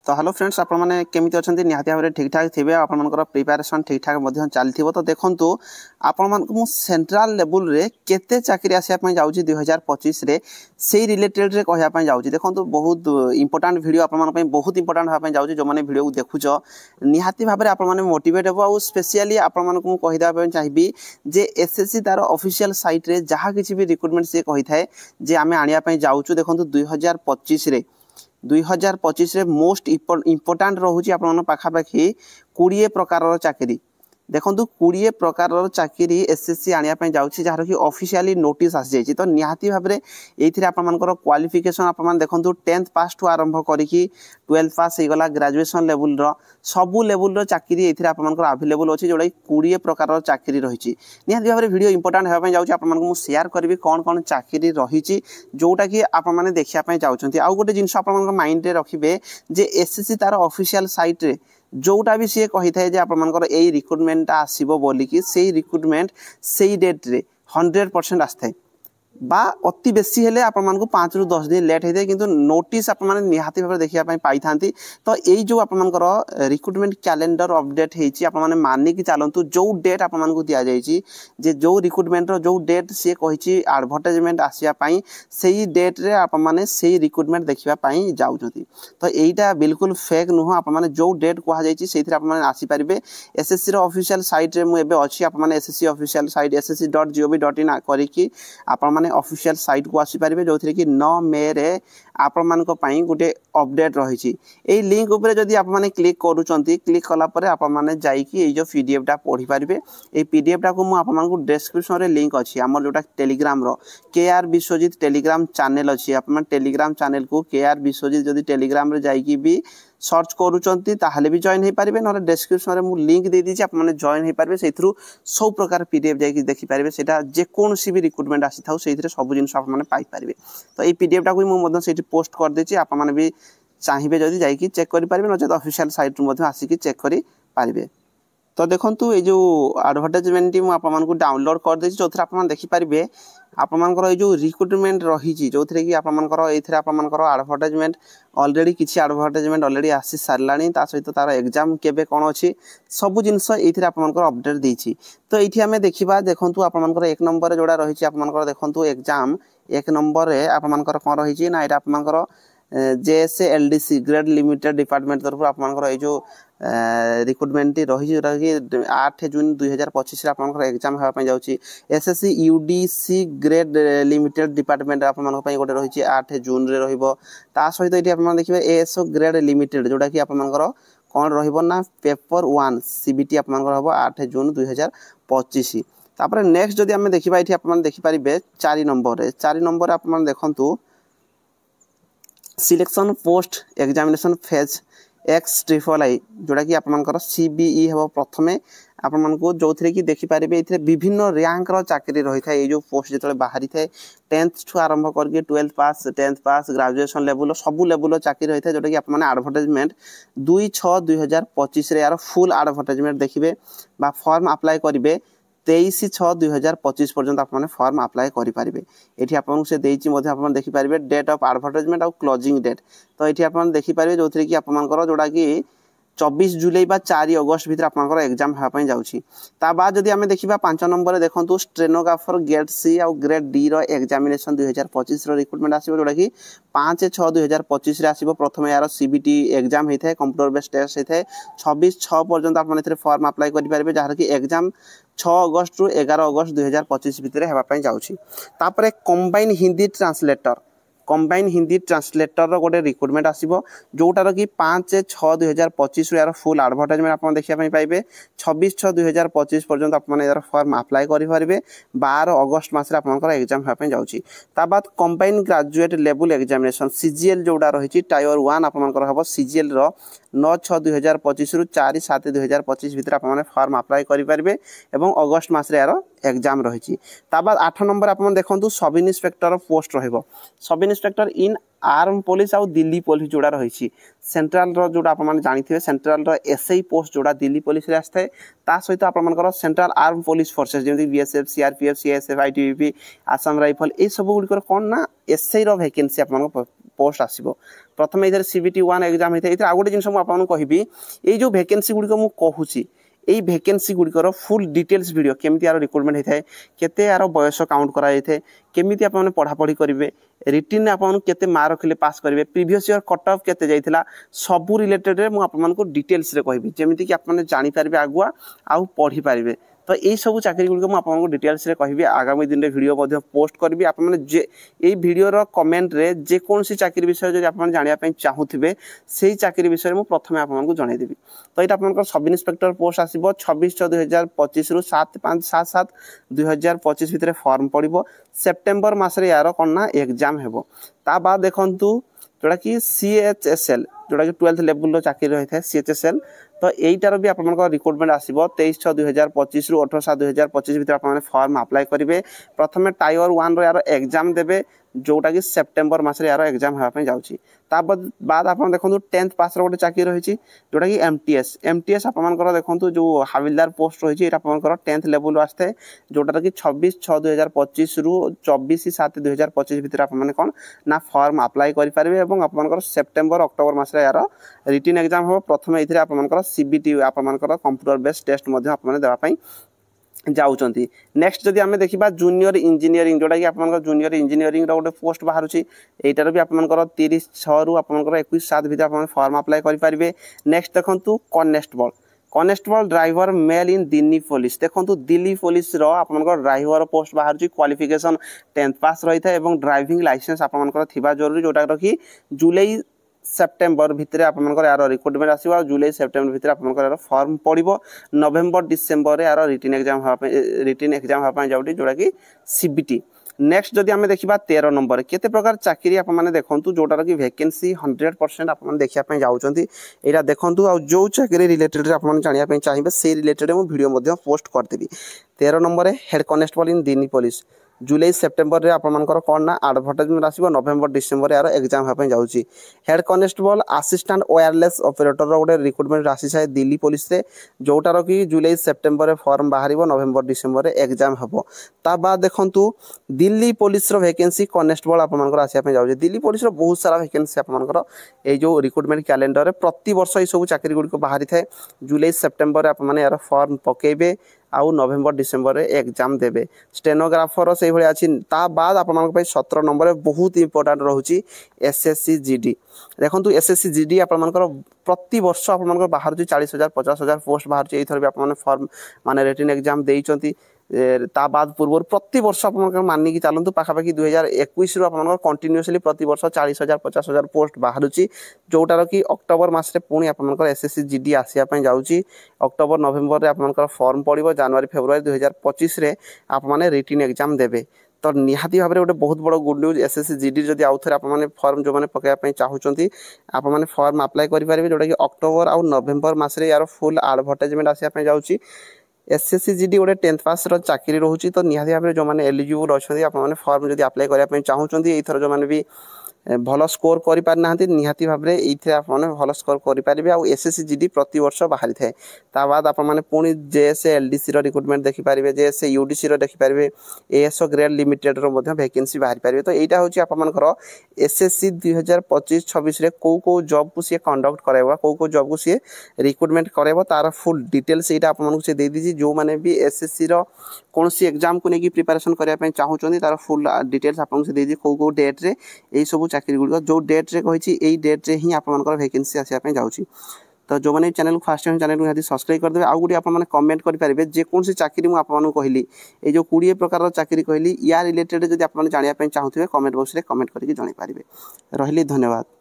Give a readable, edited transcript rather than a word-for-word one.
तो hello friends आपण मैंने केमी अच्छा निहाती भाव में ठीक ठाक थे आपर प्रिपेरेसन ठीक ठाक चलती तो देखो आपण सेंट्रल लेवल रे केते चाकरी आसापी जाऊँगी 2025 से रिलेटेड रे कहवाई जाऊँगी देखो बहुत इंपोर्टाट वीडियो आप बहुत इंपोर्टाट हाँपाई जाऊँगी जो मैंने वीडियो देखुच निहाती भाव में आपने मोटिवेट हे और स्पेशली आपको कहीदेवाई चाहिए जे एसएससी तार ऑफिशियल साइट रे जहाँ किसी भी रिक्रुटमेंट सी कही थाए जे आम आने जाऊँ देखो 2025 रे मोस्ट इम्पोर्टाट रोचे आप पाखापाखि 20 प्रकार चाकरी देखो 20 प्रकार चाकरी एसएससी आने जाऊँगी जार कि ऑफिशियली नोटिस आसी जाइए तो निहाती भाव में ये क्वालिफिकेशन आप देखो 10th पास ठू आरंभ करके 12th पास हो गला ग्रेजुएशन लेवल सबू लेवल चाकरी ये आभेलेबल अच्छी जोटा 20 प्रकार चाकरी रही निहाती भाव में वीडियो इंपोर्टाट होगापी जाऊँगी आपको शेयर करी कौन कौन चाकरी रही जोटा कि आपने देखापी चाहते आउ गोटे जिन माइंड रखिए जे एसएससी तार ऑफिशियल साइट रे जोटा भी सी कही थाए आपर यही रिक्रुटमेंट आसो बोलिकी से रिक्रुटमेंट से डेट रे 100% आसता बा अति बेसी हेले आपन को 5 ରୁ 10 दिन लेट होते किंतु नोटिस आप निहाती भाव देखा पाई था तो यही जो आपर रिक्रुटमेंट कैलेंडर अपडेट होने मानिकी चलतु जो डेट आपको दि जाइए जे जो रिक्रुटमेंट जो डेट सी कही एडवर्टाइजमेंट आसापी से डेट रे आपने से रिक्रुटमेंट देखापी जाऊँच तो यहीटा बिल्कुल फेक नुह आपने जो डेट कहुई से आसीपारे एसएससी ऑफिशियल साइट रे मुझे अच्छी आपने एसएससी ऑफिशियल साइट ssc.gov.in करके आप ऑफिशियल साइट को आसीपारे जो थी कि 9 मे रे आपण गोटे अपडेट रही लिंक उपर जदि आपने क्लिक करुँच क्लिक कलापर आपने जाइए जो पीडीएफ टा पढ़ी पारे ये पीडीएफ टा को मुझे डिस्क्रिप्शन रे लिंक अच्छी आम जोटा Telegram KR Biswajit Telegram channel अच्छी आप टेलीग्राम चैनल को KR विश्वजीत जदि टेलीग्राम रे जाइए भी सर्च करूँच ताहले भी जॉइन हो पारे ना डिस्क्रिप्शन में मुझे लिंक दे दीजिए आपने जॉइन हो पारे से सब प्रकार पीडीएफ जाकि देखिपारे से जेकोसी भी रिक्रुटमेंट आसी था से सब जिन पाइपर तो ये पीडीएफ टा को मुझे पोस्ट कर देती आपने भी चाहिए जदि जाकि चेक करेंगे नचेत ऑफिशियल साइट रू आसिक चेक करेंगे तो देखो ये जो एडवर्टाइजमेंट आपको डाउनलोड कर देती जो आप देखिपारे आपंकर जो रिक्रुटमेंट रही जो थी कि आपर एडवर्टाइजमेंट ऑलरेडी किसी एडवर्टाइजमेंट ऑलरेडी आसी सारा सहित तार एग्जाम केबे कौन अच्छी सब जिनस ये अपडेट देती तो ये आम देखा देखूँ आपर 1 नंबर जोड़ा रही आपर देखूँ एग्जाम 1 नंबर आपर कौन रही ना यहाँ आपर JSLDC ग्रेड लिमिटेड डिपार्टमेंट तरफ आपर जो रिक्रुटमेंट रही जोटा कि 8 जून 2025 आपर एग्जाम होगापी जाऊँगी SSC UDC grade limited department आपंकर गोटे रही 8 जून रे रहा सहित ये आप देखिए ASO ग्रेड लिमिटेड जोटा कि आपर कौन रहा पेपर 1 CBT आपर 8 जून 2025 तापर नेक्स्ट जदि आम देखा ये आप देखिपारे 4 नंबर आप देखु selection post examination phase XIII जोटा कि आपर CBE हम प्रथमे आपको जो थी कि देखिपारे ये विभिन्न रैंक चाकरी रही है ये जो पोस्ट जो बाहरी थे 10th ठू आरंभ करके 12th पास 10th पास ग्रेजुएशन लेवल सबू लेवल चाकरी रही है जोटा कि आपने एडवर्टाइजमेंट 2/6/2025 यार फुल एडवर्टाइजमेंट देखिए फॉर्म अप्लाई करेंगे 23/6/2025 पर्यंत आपने फॉर्म अप्लाई करेंगे ये आपको से देखिपारे डेट ऑफ एडवर्टाइजमेंट और क्लोजिंग डेट तो ये आप देखिपारे जो थी कि आपर जोटा कि 24 जुलाई बा 4 अगस्त भितर आपर एग्जाम होगापी जाऊँगी बाद जदि आम देखा 5 नंबर देखो स्टेनोग्राफर ग्रेड C और ग्रेड D एग्जामिनेशन 2025 रिक्रुटमेंट आसो जोटा कि 5/6/2025 आसो प्रथम यार CBT एग्जाम होता है कंप्यूटर बेस्ड टेस्ट होता है 26/6 पर्यंत आपने फॉर्म अप्लाई करेंगे जहाँ कि एग्जाम 6 अगस्त रू 11 अगस्त 2025 भितर होगापी जाऊँगी combine Hindi translator combine Hindi translator गोटे रिक्रुटमेंट आसो जोटार कि 5/6/2025 यार फुल एडवर्टाइजमेंट आप देखा पाइबे 26/6/2025 पर्यंत आपने यार फॉर्म अप्लाई करेंगे 12 अगस्त मसरे आपंकर एग्जाम होगापी जाऊँगी ताबाद combined graduate level examination CGL जोड़ा रही टायर 1 आपंकर हम CGL 9/6/2025 रू 4/7/2025 भितर आपने फॉर्म अप्लाई करेंगे और अगस्त मसरे यार एग्जाम रही ताबाद 8 नंबर आप देखो sub inspector post sub inspector इन आर्म पुलिस आउ दिल्ली पुलिस जोड़ा रही सेंट्रल जोड़ा आप जानते सेंट्रल SI पोस्ट जोड़ा दिल्ली पुलिस आसता है सहित आपर सेंट्रल आर्म पुलिस फोर्सेस जमी BSF CRPF CSF ITBP Assam rifle ये सब गुड़िकर कौन ना SI वैकेंसी आप पोस्ट आसीबो प्रथम इधर सीबीटी 1 एग्जाम होता है। आ गोटे जिन आपको कहबी ये जो वैकेंसी गुड़िक मुझे कहूँ यही वैकेंसी गुड़िकर फुल डिटेल्स वीडियो केमी यार रिक्रुटमेंट होता है केते यार बयस काउंट कराई केमी आप पढ़ापढ़ी करेंगे रिटिन आपको केते मार्क रखिले पास करेंगे प्रीवियस ईयर कट ऑफ केते जाइथिला सबू रिलेटेड रे मुझे डिटेल्स रे कहबी जेमिति कि आपने जानि पारबे आगुआ आउ पढ़ी पारबे। तो यही सब चाकरी गुड़िक मुझे डिटेल्स रे कहबी आगामी दिन में वीडियो पोस्ट करी आपने ये वीडियोर कमेंट रे जेकोसी चाकरी विषय जो आप जानापी चाहूबे से चाकरी विषय में प्रथम आपको जनईदेवी। तो ये आप सब इन्स्पेक्टर पोस्ट आसो 26/6/2025 रु 7/5/7/7/2025 भितर फॉर्म पड़ो सेप्टेम्बर मसरे यार कौन ना एग्जाम हो। ता बाद देखूँ जोटा कि CHSL जोटा कि 12th लेवल चाकरी रही है CHSL तो यहीटार भी आप रिक्रुटमेंट आसो 23/6/2025 रु 18/7/2025 भितर आप फॉर्म अप्लाई करेंगे प्रथम टायर 1 यार एग्जाम देवे जोटा कि सेप्टेम्बर मसरे यार एग्जाम होगापी जाऊँगी। बाद आप देखो 10th पास गोटे चाकरी रही जोटा कि MTS आपर देखो जो हाविलदार पोस्ट रही है 10th लेवल आसता है जोटा कि 26/6/2025 रु 24/7/2025 भितर आप कौन ना फॉर्म अप्लाई करेंगे और आप सेप्टेम्बर अक्टोबर मसरे यार रिटिन एग्जाम हो प्रथम ये आप CBT आप कंप्यूटर बेस्ड टेस्ट देवाई जाऊँगी। नेक्स्ट जदि आम देखा जूनियर इंजीनियरिंग जोटा कि आप जूनियर इंजीनियरिंग गोटे पोस्ट बाहर यहीटार भी आप 30/6 रु आप 21/7 भितर आप फॉर्म अप्लाई करेंगे। नेक्स्ट देखो कनेस्टेबल ड्राइवर मेल इन दिल्ली पुलिस देखो दिल्ली पुलिस आप ड्राइवर पोस्ट बाहर क्वालिफिकेशन 10th पास रही है और ड्राइविंग लाइसेंस आप जरूरी जोटा कि जुलाई सेप्टेम्बर भितर आप यार रिक्रुटमेंट आसो जुलाई सेप्टेम्बर भितर आप यार फॉर्म पड़ो नवेम्बर डिसेम्बर यार रिटिन एग्जाम होगा जाऊँगी जोटा कि CBT। नेक्स्ट जदि आम देखा 13 नंबर केते प्रकार चाकरी आप देखो जोटार कि वैकेंसी 100% आप देखापी जाऊँगी यहाँ देखूँ आ जो चाकरी रिलेटेड आप जानापी चाहिए से रिलेटेड मुझे वीडियो पोस्ट करदेवी। 13 number head constable in Delhi police July September रे आपनकर कौन ना एडवर्टाइजमेंट आसो नवेम्बर डिसेम्बर यार एग्जाम होगापी जाऊँगी। Head constable assistant wireless operator गोटे रिक्रुटमेंट आसी है दिल्ली पुलिस रे जोटार कि जुलाई सेप्टेम्बर फॉर्म बाहर नवेम्बर डिसेम्बर एग्जाम हम। ता बाद देखूँ दिल्ली पुलिस वैकेंसी कनेस्टेबल आपंकर आसापी जाऊँगी दिल्ली पुलिस बहुत सारा वैकेंसी आपंकर जो रिक्रुटमेंट कैलेंडर प्रति वर्ष ये सब चाकरी गुड़िक बाहरी थाए जुलाई सेप्टेम्बर आप यार फॉर्म पकेबे आउ नवेम्बर डिसेम्बर एग्जाम देवे। स्टेनोग्राफर से भाई अच्छी बाद आप 17 नंबर बहुत इंपोर्टाट रोचे SSC GD देखो SSC GD आप प्रति वर्ष आप बाहर 40,000 50,000 पोस्ट बाहर ये भी आप फॉर्म माने रिटिन एग्जाम देइचंती ता बाद पूर्व प्रति वर्ष आप मानिकी चलतु पाखापाखि 2021 रु कंटिन्यूअसली प्रति वर्ष 40,000 50,000 पोस्ट बाहर जोटार कि अक्टोबर मसरे पुणी आप SSC GD आसापी जाऊँगी अक्टोबर नवेम्बर रे आप फॉर्म पड़ो जनवरी फेब्रुआरी 2025 रे आप रिटिन एग्जाम देवे। तो निहाती भाव में गोटे बहुत बड़ गुड न्यूज SSC GD जब आउ थे आप फॉर्म जो मैंने पकड़ापी चाहूँगी आप फॉर्म अप्लाई करेंगे जोटा कि अक्टोबर आउ नवेम्बर मसरे यार फुल एडवर्टाइजमेंट आसापी जाऊँगी। SSC GD गोटे 10th पास चाकरी रोचे तो निहाती भाव में जो मैंने एलिजिबल अच्छा आप फॉर्म जब अप्लाई करने चाहूँगी ये जो मैंने भी भल स्कोर करना निहाती भाव में ये आप भल स्कोर करेंगे आ SSC GD प्रति वर्ष बाहरी थाए। ता बाद आप पुणी JSA LDC रिक्रुटमेंट देखिपारे JSA UDC देखिपारे ASO ग्रेड लिमिटेड वैकेंसी बाहरी पारे। तो यहाँ हूँ आपर SSC 2025-26 कौ जॉब को सी कंडक्ट कराइबा कौ जॉब को सी रिक्रुटमेंट कराइबा तार फुल डिटेल्स यहाँ आपको से दे दीजिए जो मैंने भी SSC कौन सी एग्जाम को लेकिन प्रिपरेशन करने चाहूँगी तार फुल डिटेल्स आपको से दे कौ डेट रे यही सब चाकरी गुड़िक जो डेट रे कही डेट रे ही आप वैकेंसी आसापी जाऊँगी। तो जो मैंने चैनल को फास्ट टाइम चैनल को सब्सक्राइब करदे आउ गोटे आप कमेंट करेंगे जेकोसी चाकरी मुझे आपको कहली ये जो 20 प्रकार चाकरी कहली या रिलेटेड जब आप जानापी चाहूँगे कमेंट बॉक्स में कमेंट करके जन पारे। रही धन्यवाद।